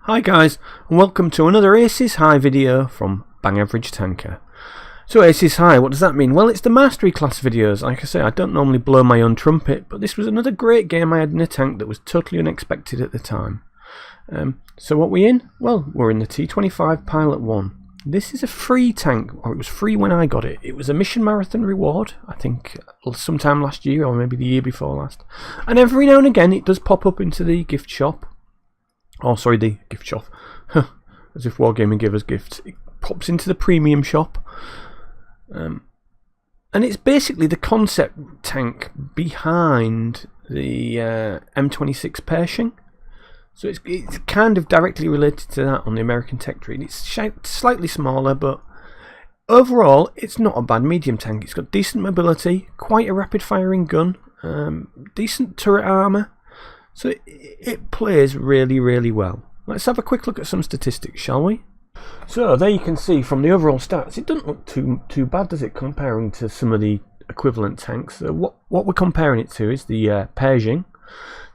Hi guys, and welcome to another Aces High video from Bang Average Tanker. So Aces High, what does that mean? Well, it's the Mastery class videos. Like I say, I don't normally blow my own trumpet, but this was another great game I had in a tank that was totally unexpected at the time. So what we in? Well, we're in the T25 Pilot 1. This is a free tank, or it was free when I got it. It was a mission marathon reward, I think sometime last year, or maybe the year before last. And every now and again it does pop up into the gift shop. Oh, sorry, the gift shop. As if Wargaming give us gifts. It pops into the premium shop. And it's basically the concept tank behind the M26 Pershing. So it's kind of directly related to that on the American Tech Tree. It's slightly smaller, but overall, it's not a bad medium tank. It's got decent mobility, quite a rapid firing gun, decent turret armour. So it plays really, really well. Let's have a quick look at some statistics, shall we? So there you can see from the overall stats, it doesn't look too bad, does it, comparing to some of the equivalent tanks. So what we're comparing it to is the Pershing,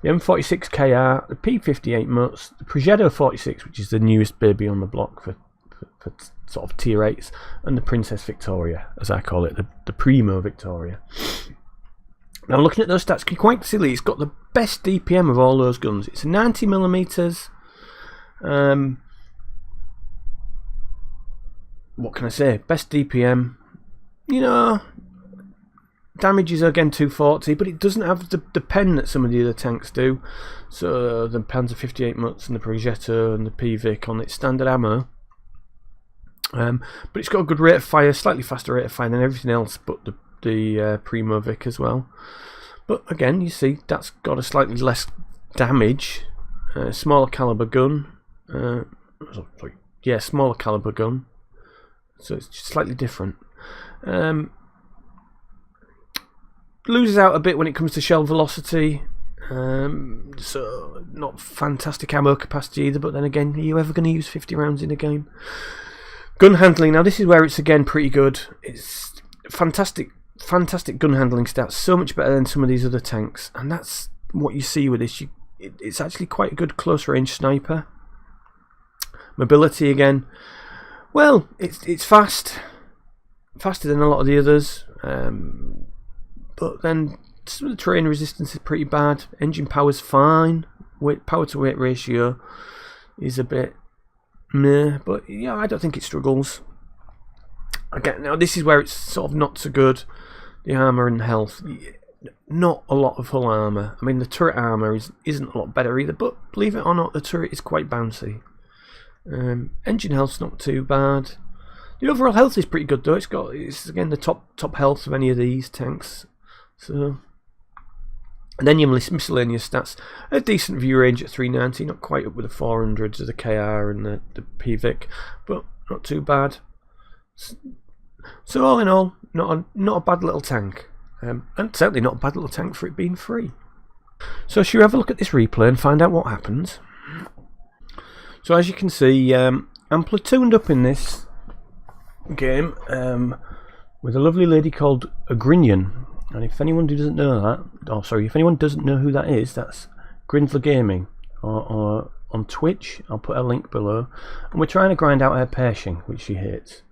the M46 KR, the P58 Mutz, the Progetto 46, which is the newest baby on the block for sort of tier 8s, and the Princess Victoria, as I call it, the Primo Victoria. Now looking at those stats, quite silly, it's got the best DPM of all those guns. It's a 90mm. What can I say? Best DPM. You know, damage is again 240, but it doesn't have the pen that some of the other tanks do. So the Panzer 58 Mutz and the Progetto and the PVic on its standard ammo. But it's got a good rate of fire, slightly faster rate of fire than everything else, but the Primo Vic as well. But again, you see that's got a slightly less damage, smaller caliber gun. Smaller caliber gun. So it's just slightly different. Loses out a bit when it comes to shell velocity. So not fantastic ammo capacity either. But then again, are you ever going to use 50 rounds in a game? Gun handling. Now this is where it's again pretty good. It's fantastic gun handling stats, so much better than some of these other tanks, and that's what you see with this. It's actually quite a good close range sniper. Mobility again, well, it's faster than a lot of the others, but then some of the terrain resistance is pretty bad. Engine power's fine. Power to weight ratio is a bit meh, but yeah, I don't think it struggles. Again, now this is where it's sort of not so good. The armour and health, not a lot of hull armour. I mean, the turret armour isn't a lot better either, but believe it or not, the turret is quite bouncy. Engine health's not too bad. The overall health is pretty good though. It's again the top health of any of these tanks. So, and then your miscellaneous stats, a decent view range at 390, not quite up with the 400s of the KR and the PVic, but not too bad. So all in all, not a bad little tank, and certainly not a bad little tank for it being free. So should we have a look at this replay and find out what happens? So as you can see, I'm platooned up in this game with a lovely lady called a Grinnie, and if anyone doesn't know that, if anyone doesn't know who that is, that's Grinnie Gaming, or on Twitch. I'll put a link below, and we're trying to grind out her Pershing, which she hates.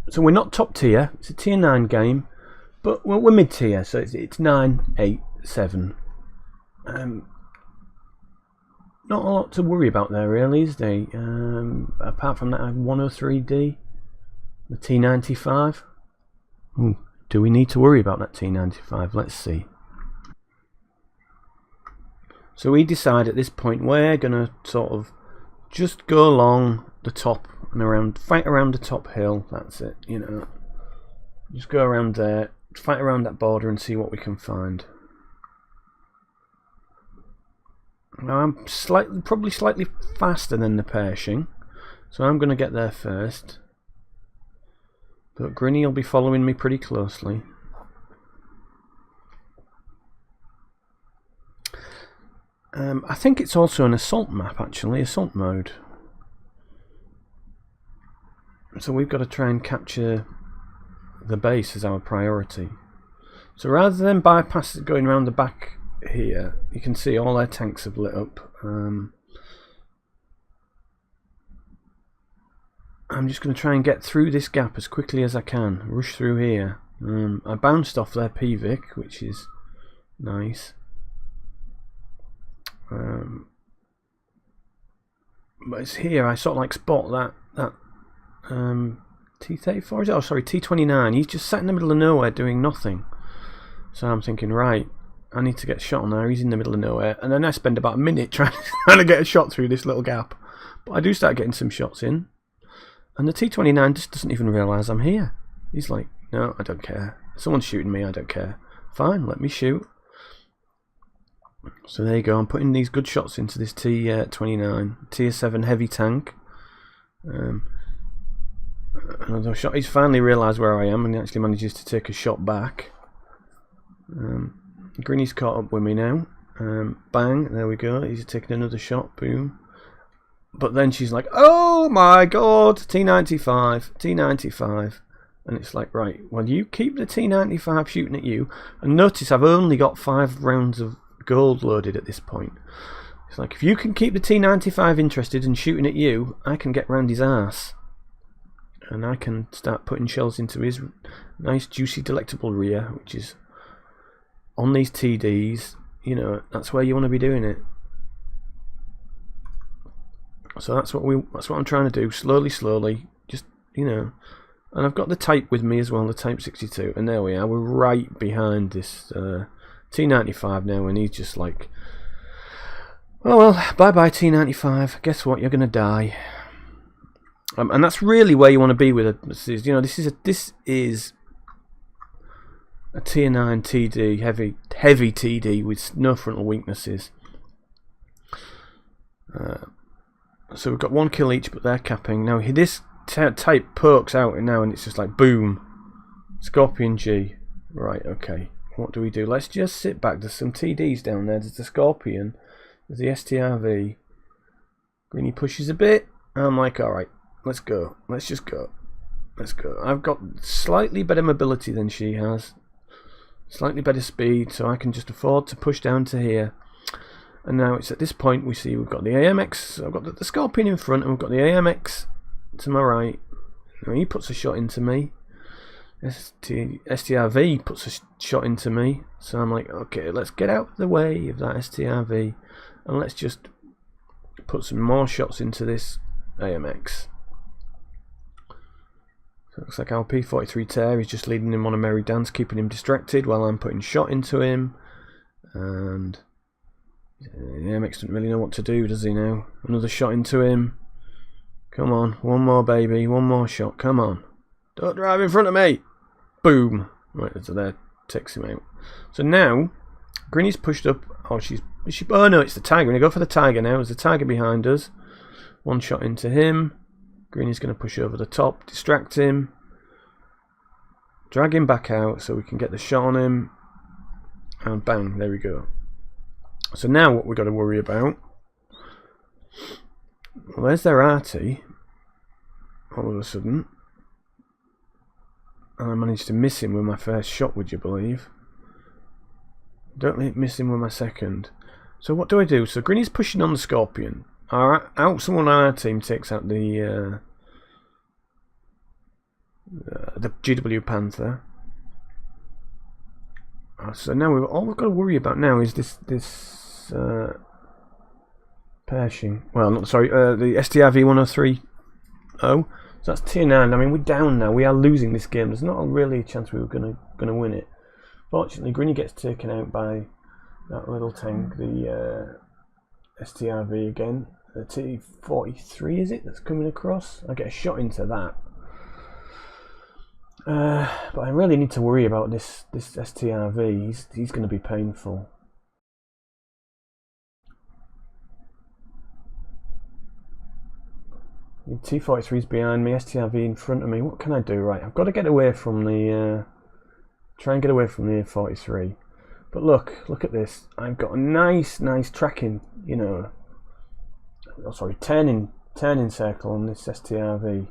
So we're not top tier, it's a tier 9 game, but we're mid tier, so it's 9, 8, 7. Not a lot to worry about there really, is there? Apart from that, I have 103D, the T25. Do we need to worry about that T95? Let's see. So we decide at this point we're gonna sort of just go along the top and fight around the top hill. That's it, you know. Just go around there, fight around that border and see what we can find. Now I'm probably slightly faster than the Pershing, so I'm going to get there first. But Grinnie will be following me pretty closely. I think it's also an assault map actually, assault mode. So we've got to try and capture the base as our priority. So rather than bypass going around the back here, you can see all their tanks have lit up. I'm just going to try and get through this gap as quickly as I can. Rush through here. I bounced off their PVIC, which is nice. But it's here I sort of like spot that T25, is it? Oh, sorry, T29. He's just sat in the middle of nowhere doing nothing. So I'm thinking, right, I need to get a shot on there. He's in the middle of nowhere, and then I spend about a minute trying to get a shot through this little gap. But I do start getting some shots in. And the T29 just doesn't even realise I'm here. He's like, no, I don't care. Someone's shooting me, I don't care. Fine, let me shoot. So there you go, I'm putting these good shots into this T29, tier 7 heavy tank. Another shot. He's finally realised where I am and he actually manages to take a shot back. Grinnie's caught up with me now. Bang, there we go, he's taking another shot, boom. But then she's like, oh my god, T95, T95. And it's like, right, well, you keep the T95 shooting at you. And notice I've only got 5 rounds of gold loaded at this point. It's like, if you can keep the T95 interested and shooting at you, I can get round his ass. And I can start putting shells into his nice, juicy, delectable rear, which is on these TDs. You know, that's where you want to be doing it. So that's what I'm trying to do, slowly, just, you know. And I've got the Type with me as well, the Type 62, and there we are. We're right behind this T95 now, and he's just like, oh well, bye bye T95. Guess what? You're gonna die. And that's really where you want to be with it. You know, this is a tier 9 TD, heavy TD with no frontal weaknesses. So we've got 1 kill each, but they're capping. Now this Type pokes out now, and it's just like boom, Scorpion G. Right, okay. What do we do? Let's just sit back. There's some TDs down there. There's the Scorpion. There's the STRV. Grinnie pushes a bit. I'm like, all right, let's go. Let's just go. Let's go. I've got slightly better mobility than she has. Slightly better speed, so I can just afford to push down to here. And now it's at this point we see we've got the AMX. I've got the Scorpion in front, and we've got the AMX to my right. Now he puts a shot into me. STRV puts a shot into me. So I'm like, okay, let's get out of the way of that STRV, and let's just put some more shots into this AMX. So it looks like our P43 tear is just leading him on a merry dance, keeping him distracted while I'm putting shot into him. And the AMX doesn't really know what to do, does he now? Another shot into him. Come on, one more baby, one more shot, come on. Don't drive in front of me! Boom! Right, so that takes him out. So now, Grinnie's pushed up. Oh, oh no, it's the Tiger. We're going to go for the Tiger now. There's the Tiger behind us. 1 shot into him. Grinnie's going to push over the top, distract him. Drag him back out so we can get the shot on him. And bang, there we go. So now what we've got to worry about, well, there's their arty all of a sudden, and I managed to miss him with my first shot, would you believe? Don't miss him with my second. So what do I do? So Grinnie's pushing on the Scorpion. Someone on our team takes out the GW Panther. So now all we've got to worry about now is this Pershing. Well, not sorry, the STRV 103. So that's tier 9. I mean, we're down now. We are losing this game. There's not really a chance we were gonna win it. Fortunately, Grinnie gets taken out by that little tank, the STRV again. The T43 is it that's coming across? I get a shot into that. But I really need to worry about this STRV. He's going to be painful. The T43's behind me, STRV in front of me. What can I do? Right, I've got to get away from the try and get away from the 43. But look at this. I've got a nice tracking, you know. Oh, sorry, turning circle on this STRV.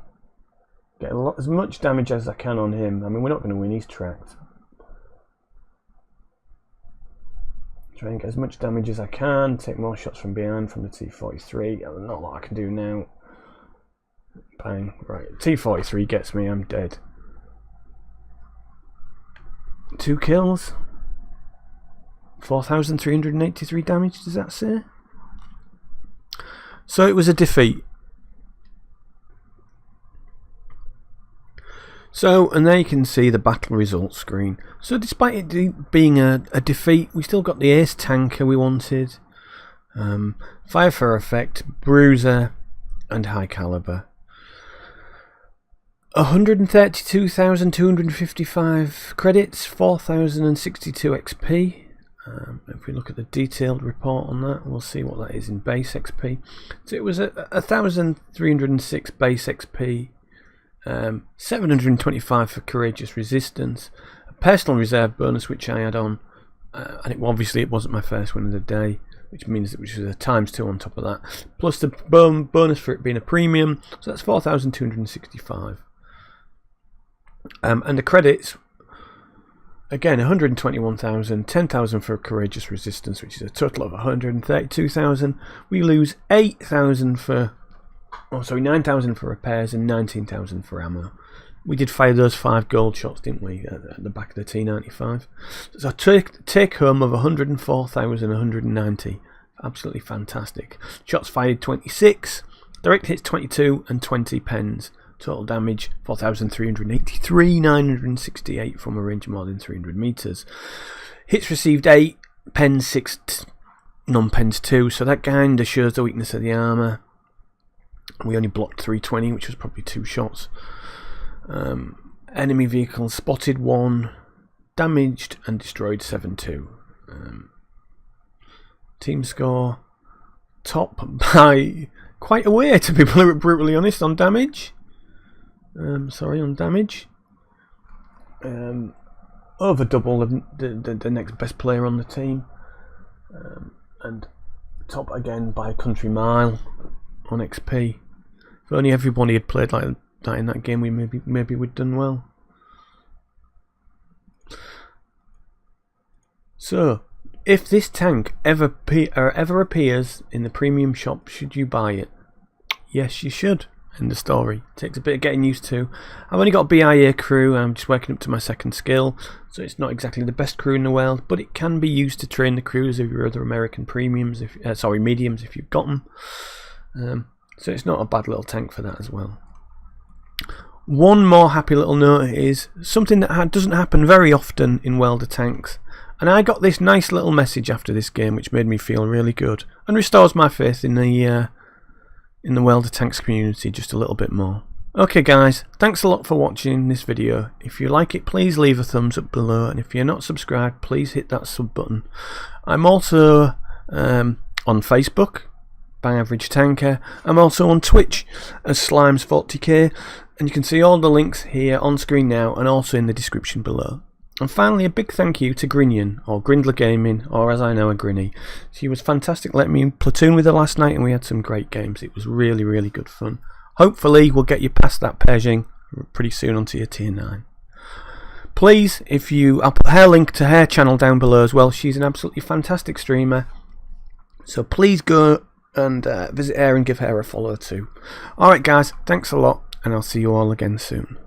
Get as much damage as I can on him. I mean, we're not going to win. He's tracked. Try and get as much damage as I can. Take more shots from behind from the T43. Not a lot I can do now. Bang. Right. T43 gets me. I'm dead. 2 kills. 4,383 damage. Does that say? So it was a defeat. So, and there you can see the battle results screen. So despite it being a defeat, we still got the ace tanker we wanted. Fire for effect, bruiser, and high caliber. 132,255 credits, 4,062 XP. If we look at the detailed report on that, we'll see what that is in base XP. So it was 1,306 base XP. 725 for courageous resistance, a personal reserve bonus which I had on, and obviously it wasn't my first win of the day, which means that which was a ×2 on top of that, plus the bonus for it being a premium, so that's 4,265. And the credits, again 121,000, 10,000 for courageous resistance, which is a total of 132,000. We lose 8,000 for 9,000 for repairs and 19,000 for ammo. We did fire those 5 gold shots, didn't we, at the back of the T25. So take home of 104,190. Absolutely fantastic. Shots fired 26, direct hits 22, and 20 pens. Total damage 4,383, 968 from a range of more than 300 meters. Hits received 8, pens 6, non-pens 2. So that kind of shows the weakness of the armor. We only blocked 320, which was probably 2 shots. Enemy vehicles spotted 1, damaged and destroyed 7-2. Team score top by quite a way, to be brutally honest, on damage. On damage. Over double the next best player on the team. And top again by a country mile on XP. If only everybody had played like that in that game, we maybe we'd done well. So, if this tank ever appears in the premium shop, should you buy it? Yes, you should. In the story, takes a bit of getting used to. I've only got a BIA crew. I'm just working up to my 2nd skill, so it's not exactly the best crew in the world, but it can be used to train the crews of your other American premiums, mediums, if you've got them. So it's not a bad little tank for that as well. One more happy little note is something that doesn't happen very often in World of Tanks, and I got this nice little message after this game which made me feel really good and restores my faith in the World of Tanks community just a little bit more. Okay guys, thanks a lot for watching this video. If you like it, please leave a thumbs up below, and if you're not subscribed, please hit that sub button. I'm also on Facebook, Bang Average Tanker. I'm also on Twitch as Slimes40k, and you can see all the links here on screen now and also in the description below. And finally, a big thank you to Grinnie, or Grindler Gaming, or as I know her, Grinnie. She was fantastic letting me platoon with her last night, and we had some great games. It was really, really good fun. Hopefully we'll get you past that Pershing pretty soon onto your tier 9. Please, I'll put her link to her channel down below as well. She's an absolutely fantastic streamer, so please go and visit her and give her a follow too. Alright guys, thanks a lot, and I'll see you all again soon.